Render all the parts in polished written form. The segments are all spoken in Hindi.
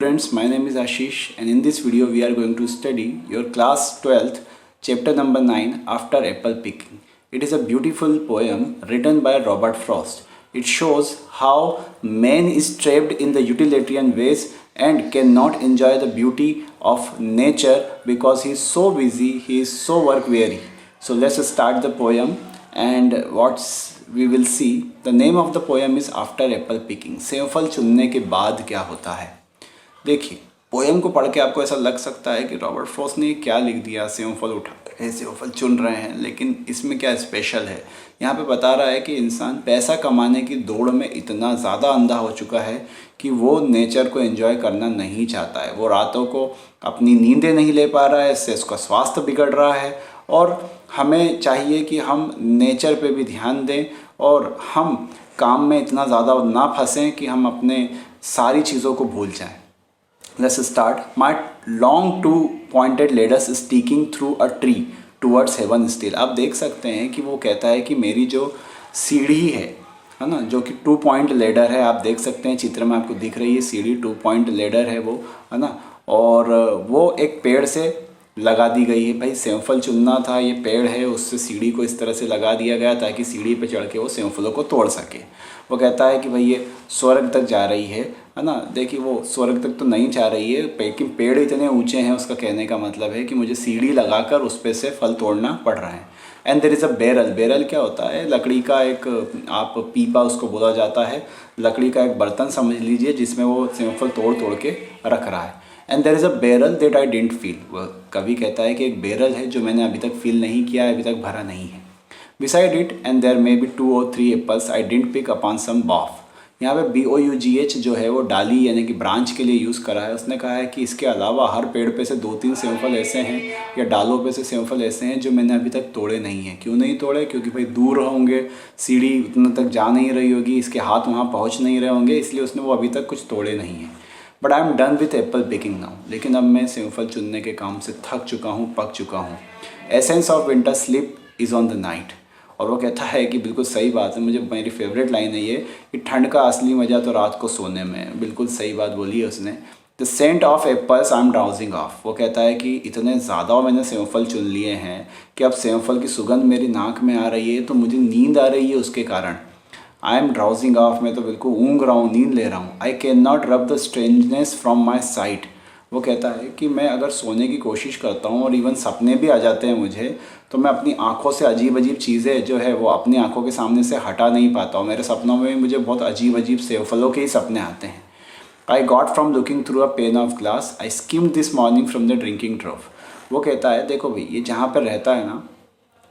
Friends, my name is Ashish and in this video we are going to study your class 12th chapter number 9 after apple picking. It is a beautiful poem written by Robert Frost. It shows how man is trapped in the utilitarian ways and cannot enjoy the beauty of nature because he is so busy, he is so work weary. So let's start the poem and we will see. The name of the poem is After Apple Picking. सेवफल चुनने के बाद क्या होता है। देखिए, पोएम को पढ़ के आपको ऐसा लग सकता है कि रॉबर्ट फ्रॉस्ट ने क्या लिख दिया, सेवफल उठा रहे हैं, सेवफल चुन रहे हैं, लेकिन इसमें क्या स्पेशल है। यहाँ पे बता रहा है कि इंसान पैसा कमाने की दौड़ में इतना ज़्यादा अंधा हो चुका है कि वो नेचर को एंजॉय करना नहीं चाहता है। वो रातों को अपनी नींदें नहीं ले पा रहा है, इससे उसका स्वास्थ्य बिगड़ रहा है। और हमें चाहिए कि हम नेचर पे भी ध्यान दें और हम काम में इतना ज़्यादा ना फंसें कि हम अपने सारी चीज़ों को भूल जाएं। Let's start. My long two-pointed ladder is sticking through a tree towards heaven still. आप देख सकते हैं कि वो कहता है कि मेरी जो सीढ़ी है ना, जो कि 2 पॉइंट लेडर है, आप देख सकते हैं चित्र में आपको दिख रही है सीढ़ी 2 पॉइंट लेडर है वो, है ना। और वो एक पेड़ से लगा दी गई है। भाई सेवफल चुनना था, ये पेड़ है, उससे सीढ़ी को इस तरह से लगा दिया गया ताकि सीढ़ी पे चढ़ के वो सेवफलों को तोड़ सके। वो कहता है कि भाई ये स्वर्ग तक जा रही है ना। देखिए, वो स्वर्ग तक तो नहीं जा रही है, लेकिन पेड़ इतने ऊंचे हैं, उसका कहने का मतलब है कि मुझे सीढ़ी लगाकर उस पे से फल तोड़ना पड़ रहा है। And there is a barrel. Barrel क्या होता है? लकड़ी का एक, आप पीपा उसको बोला जाता है, लकड़ी का एक बर्तन समझ लीजिए जिसमें वो सेवफल तोड़ तोड़ के रख रहा है। And there is a barrel that I didn't feel. वह कवि कहता है कि एक बैरल है जो मैंने अभी तक फील नहीं किया है, अभी तक भरा नहीं है। Beside it and there may be 2 or 3 apples I didn't pick upon some bough. यहाँ पे BOUGH जो है वो डाली यानी कि ब्रांच के लिए यूज़ करा है। उसने कहा है कि इसके अलावा हर पेड़ पे से 2-3 सेवफल ऐसे हैं या डालों पे से सेवफल ऐसे हैं जो मैंने अभी तक तोड़े नहीं हैं। क्यों नहीं तोड़े? क्योंकि भाई दूर होंगे, सीढ़ी उतना तक जा नहीं रही होगी, इसके हाथ वहाँ पहुँच नहीं रहे होंगे, इसलिए उसने वो अभी तक कुछ तोड़े नहीं हैं। But I am done with Apple picking now. लेकिन अब मैं सेवफल चुनने के काम से थक चुका हूँ, पक चुका हूँ। Essence of winter sleep is on the night. और वो कहता है कि बिल्कुल सही बात है, मुझे मेरी फेवरेट लाइन है ये कि ठंड का असली मज़ा तो रात को सोने में है। बिल्कुल सही बात बोली है उसने। The scent of apples I am drowsing off. वो कहता है कि इतने ज़्यादा मैंने सेवफल चुन लिए हैं कि अब सेवफल की सुगंध मेरी नाक में आ रही है, तो मुझे नींद आ रही है उसके कारण। आई एम ड्राउजिंग ऑफ, मैं तो बिल्कुल ऊँग रहा हूँ, नींद ले रहा हूँ। आई कैन नॉट रब the strangeness from my site. वो कहता है कि मैं अगर सोने की कोशिश करता हूँ और इवन सपने भी आ जाते हैं मुझे, तो मैं अपनी आँखों से अजीब अजीब चीज़ें जो है वो अपनी आँखों के सामने से हटा नहीं पाता हूँ। मेरे सपनों में भी मुझे बहुत अजीब अजीब सेवफलों के ही सपने आते हैं। I got from looking through a pain of glass, I skimmed this morning from the drinking ट्रॉफ। वो कहता है देखो भाई, ये जहाँ पर रहता है ना,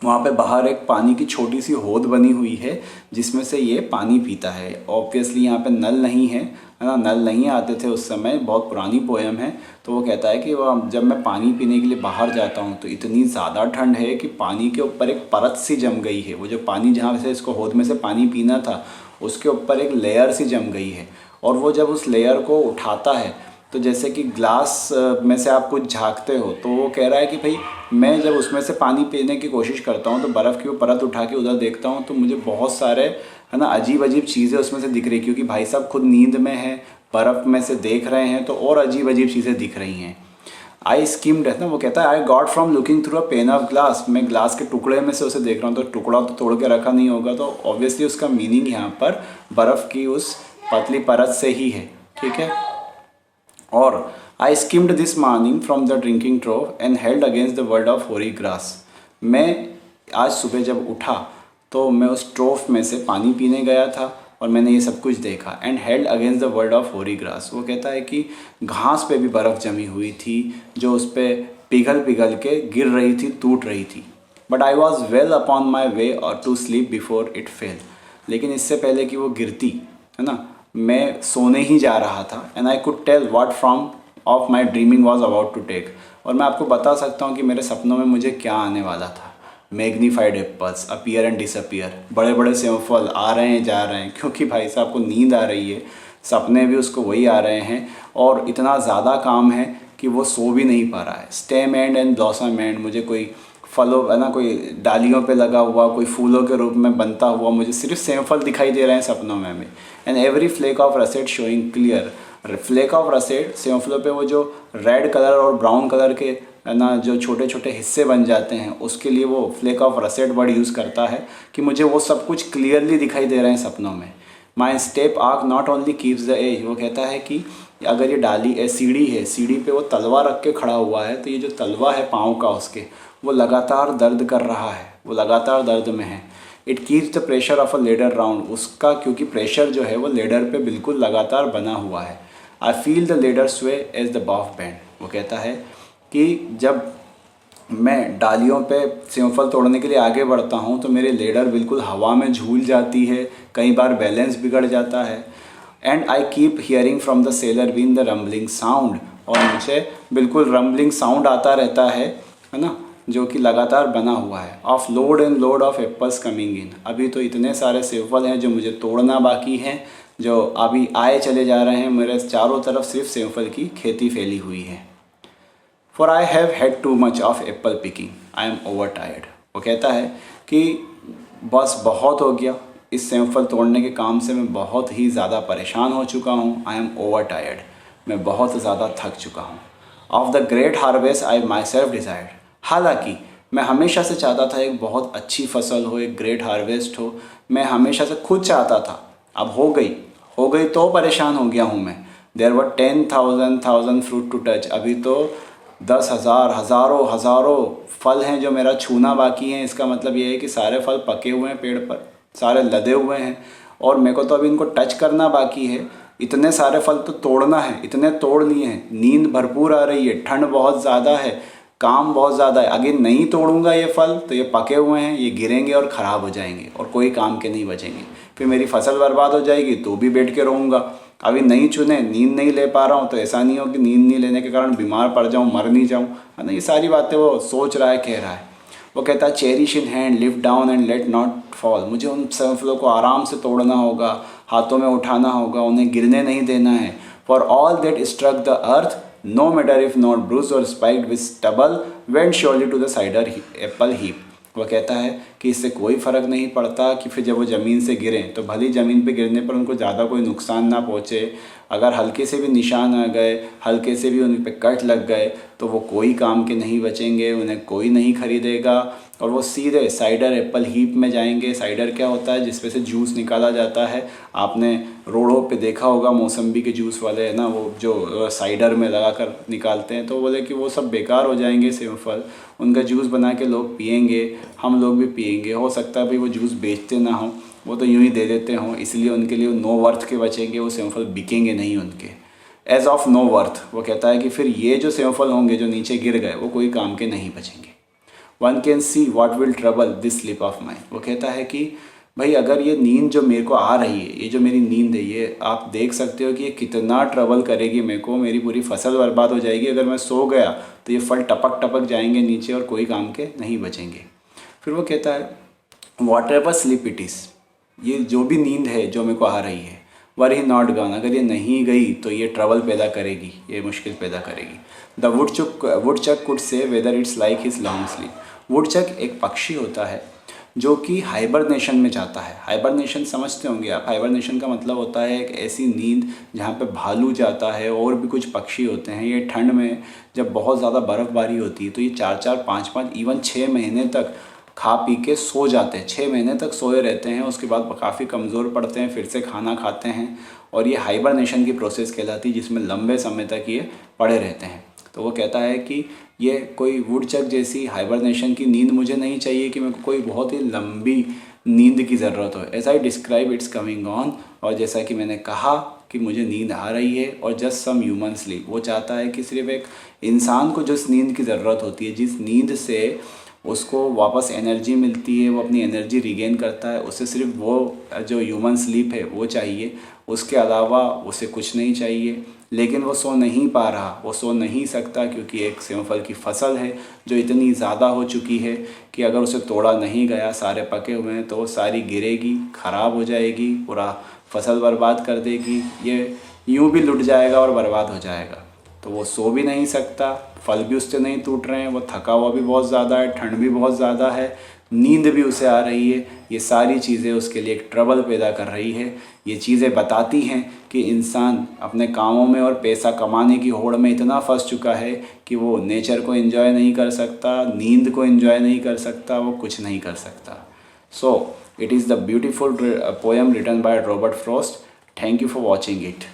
वहाँ पे बाहर एक पानी की छोटी सी होद बनी हुई है जिसमें से ये पानी पीता है। ऑब्वियसली यहाँ पे नल नहीं है ना, नल नहीं आते थे उस समय, बहुत पुरानी पोएम है। तो वो कहता है कि वह जब मैं पानी पीने के लिए बाहर जाता हूँ तो इतनी ज़्यादा ठंड है कि पानी के ऊपर एक परत सी जम गई है। वो जो पानी जहाँ से इसको होद में से पानी पीना था उसके ऊपर एक लेयर सी जम गई है। और वो जब उस लेयर को उठाता है तो जैसे कि ग्लास में से आप कुछ झाँकते हो, तो वो कह रहा है कि भाई मैं जब उसमें से पानी पीने की कोशिश करता हूँ तो बर्फ़ की वो परत उठा के उधर देखता हूँ तो मुझे बहुत सारे, है ना, अजीब अजीब चीज़ें उसमें से दिख रही, क्योंकि भाई साहब खुद नींद में है, बर्फ़ में से देख रहे हैं, तो और अजीब अजीब चीज़ें दिख रही हैं। आई स्किम्ड है ना, वो कहता है I got from looking through a pain of glass. मैं ग्लास के टुकड़े में से उसे देख रहा हूँ, तो टुकड़ा तो तोड़ के रखा नहीं होगा, तो ऑब्वियसली उसका मीनिंग यहाँ पर बर्फ़ की उस पतली परत से ही है। ठीक है। और I skimmed this morning from the drinking trough and held against the world of hoary grass. मैं आज सुबह जब उठा तो मैं उस ट्रोफ में से पानी पीने गया था और मैंने ये सब कुछ देखा। And held against the world of hoary grass. वो कहता है कि घास पे भी बर्फ़ जमी हुई थी जो उस पर पिघल पिघल के गिर रही थी, टूट रही थी। But I was well upon my way और to sleep before it fell. लेकिन इससे पहले कि वो गिरती, है ना, मैं सोने ही जा रहा था। And I could tell what from of my dreaming was about to take. और मैं आपको बता सकता हूँ कि मेरे सपनों में मुझे क्या आने वाला था। Magnified apples appear and disappear. बड़े बड़े सेवफल आ रहे हैं, जा रहे हैं, क्योंकि भाई साहब को नींद आ रही है, सपने भी उसको वही आ रहे हैं और इतना ज़्यादा काम है कि वो सो भी नहीं पा रहा है। Stem and and blossom and, मुझे कोई फलों, है ना, कोई डालियों पे लगा हुआ, कोई फूलों के रूप में बनता हुआ मुझे सिर्फ सेवफल दिखाई दे रहे हैं सपनों में भी। And every fleck of russet showing clear fleck of russet, सेमोफलों पे वो जो रेड कलर और ब्राउन कलर के है ना जो छोटे छोटे हिस्से बन जाते हैं, उसके लिए वो flake of russet word use करता है कि मुझे वो सब कुछ क्लियरली दिखाई दे रहे हैं सपनों में। My step arch not only keeps the edge, वो कहता है कि अगर ये डाली सीढ़ी है, सीढ़ी पे वो तलवा रख के खड़ा हुआ है, तो ये जो तलवा है पाँव का उसके, वो लगातार दर्द कर रहा है, वो लगातार दर्द में है। It keeps the pressure of a ladder round, उसका क्योंकि प्रेशर जो है वो लेडर पे बिल्कुल लगातार बना हुआ है। आई फील द लेडर स्वे एज द बॉफ बैंड, वो कहता है कि जब मैं डालियों पे सेमफल तोड़ने के लिए आगे बढ़ता हूँ तो मेरे लेडर बिल्कुल हवा में झूल जाती है, कई बार बैलेंस बिगड़ जाता है। And I keep hearing from the cellar bin the rumbling sound, और मुझे बिल्कुल रम्बलिंग साउंड आता रहता है ना, जो कि लगातार बना हुआ है। Of load and load of apples coming in, अभी तो इतने सारे सेमफल हैं जो मुझे तोड़ना बाकी हैं, जो अभी आए चले जा रहे हैं, मेरे चारों तरफ सिर्फ सेमफल की खेती फैली हुई है। For I have had too much of Apple picking, I am over tired, वो कहता है कि बस बहुत हो गया, इस सेमफल तोड़ने के काम से मैं बहुत ही ज़्यादा परेशान हो चुका हूँ। आई एम ओवर टायर्ड, मैं बहुत ज़्यादा थक चुका हूँ। Of the great harvest I my self decide, हालांकि मैं हमेशा से चाहता था एक बहुत अच्छी फसल हो, एक ग्रेट हार्वेस्ट हो, मैं हमेशा से खुद चाहता था, अब हो गई तो परेशान हो गया हूँ मैं। There were 10,000 fruit to touch, अभी तो 10,000 हज़ारों फल हैं जो मेरा छूना बाकी है। इसका मतलब ये है कि सारे फल पके हुए हैं पेड़ पर, सारे लदे हुए हैं, और मेरे को तो अभी इनको टच करना बाकी है। इतने सारे फल तो तोड़ना है, इतने तोड़ लिए हैं, नींद भरपूर आ रही है, ठंड बहुत ज़्यादा है, काम बहुत ज़्यादा है। अगर नहीं तोड़ूंगा ये फल तो ये पके हुए हैं, ये गिरेंगे और ख़राब हो जाएंगे और कोई काम के नहीं बचेंगे, फिर मेरी फसल बर्बाद हो जाएगी, तो भी बैठ के रहूँगा। अभी नहीं चुने, नींद नहीं ले पा रहा हूँ, तो ऐसा नहीं हो कि नींद नहीं लेने के कारण बीमार पड़ जाऊँ, मर नहीं जाऊँ, है ना। ये सारी बातें वो सोच रहा है, कह रहा है। वो कहता है cherish in hand, lift down and let not fall, मुझे उन सेमफलों को आराम से तोड़ना होगा, हाथों में उठाना होगा, उन्हें गिरने नहीं देना है। For all that struck the earth, no matter if not bruised or spiked with stubble, went surely to the cider apple heap. वह कहता है कि इससे कोई फ़र्क नहीं पड़ता कि फिर जब वो ज़मीन से गिरें तो भली ज़मीन पे गिरने पर उनको ज़्यादा कोई नुकसान ना पहुँचे, अगर हल्के से भी निशान आ गए, हल्के से भी उन पे कट लग गए, तो वो कोई काम के नहीं बचेंगे, उन्हें कोई नहीं खरीदेगा, और वो सीधे साइडर एप्पल हीप में जाएंगे। साइडर क्या होता है, जिसमें से जूस निकाला जाता है। आपने रोडों पे देखा होगा मौसम्बी के जूस वाले, है ना, वो जो साइडर में लगा कर निकालते हैं। तो बोले कि वो सब बेकार हो जाएंगे सेमफल, उनका जूस बना के लोग पियेंगे, हम लोग भी पियेंगे। हो सकता है भाई वो जूस बेचते ना हो, वो तो यूँ ही दे देते हों, इसलिए उनके लिए नो वर्थ के बचेंगे, वो सेमफल बिकेंगे नहीं उनके, एज ऑफ नो वर्थ। वो कहता है कि फिर ये जो सेमफल होंगे जो नीचे गिर गए, वो कोई काम के नहीं बचेंगे। One can see what will trouble this sleep of mind, वो कहता है कि भाई अगर ये नींद जो मेरे को आ रही है, ये जो मेरी नींद है, ये आप देख सकते हो कि ये कितना ट्रबल करेगी मेरे को, मेरी पूरी फसल बर्बाद हो जाएगी। अगर मैं सो गया तो ये फल टपक टपक जाएंगे नीचे और कोई काम के नहीं बचेंगे। फिर वो कहता है what ever sleep it is, ये जो भी नींद है जो मेरे को आ रही है, वर ही नॉट गॉन, अगर ये नहीं गई तो ये ट्रबल पैदा करेगी, ये मुश्किल पैदा करेगी। The woodchuck could say whether it's like his long sleep, woodchuck एक पक्षी होता है जो कि हाइबरनेशन में जाता है। हाइबरनेशन समझते होंगे आप, हाइबरनेशन का मतलब होता है एक ऐसी नींद जहाँ पे भालू जाता है और भी कुछ पक्षी होते हैं। ये ठंड में जब बहुत ज़्यादा बर्फ़बारी होती है तो ये 4-4, 5-5, इवन 6 महीने तक खा पी के सो जाते हैं, 6 महीने तक सोए रहते हैं। उसके बाद काफ़ी कमज़ोर पड़ते हैं, फिर से खाना खाते हैं, और ये हाइबरनेशन की प्रोसेस कहलाती है, जिसमें लंबे समय तक ये पड़े रहते हैं। तो वो कहता है कि ये कोई वुडचक जैसी हाइबरनेशन की नींद मुझे नहीं चाहिए कि मेरे को कोई बहुत ही लंबी नींद की ज़रूरत हो। As I describe its coming on, और जैसा कि मैंने कहा कि मुझे नींद आ रही है, और जस्ट सम ह्यूमन स्लीप, वो चाहता है कि सिर्फ एक इंसान को जिस नींद की ज़रूरत होती है, जिस नींद से उसको वापस एनर्जी मिलती है, वो अपनी एनर्जी रिगेन करता है, उसे सिर्फ वो जो ह्यूमन स्लीप है वो चाहिए, उसके अलावा उसे कुछ नहीं चाहिए। लेकिन वो सो नहीं पा रहा, वो सो नहीं सकता, क्योंकि एक सेमफल की फसल है जो इतनी ज़्यादा हो चुकी है कि अगर उसे तोड़ा नहीं गया, सारे पके हुए हैं, तो वो सारी गिरेगी, ख़राब हो जाएगी, पूरा फसल बर्बाद कर देगी, ये यूँ भी लुट जाएगा और बर्बाद हो जाएगा। तो वो सो भी नहीं सकता, फल भी उससे नहीं टूट रहे हैं, वो थका हुआ भी बहुत ज़्यादा है, ठंड भी बहुत ज़्यादा है, नींद भी उसे आ रही है। ये सारी चीज़ें उसके लिए एक ट्रबल पैदा कर रही है। ये चीज़ें बताती हैं कि इंसान अपने कामों में और पैसा कमाने की होड़ में इतना फंस चुका है कि वो नेचर को एंजॉय नहीं कर सकता, नींद को एंजॉय नहीं कर सकता, वो कुछ नहीं कर सकता। So it is the beautiful poem written by Robert Frost. Thank you for watching it.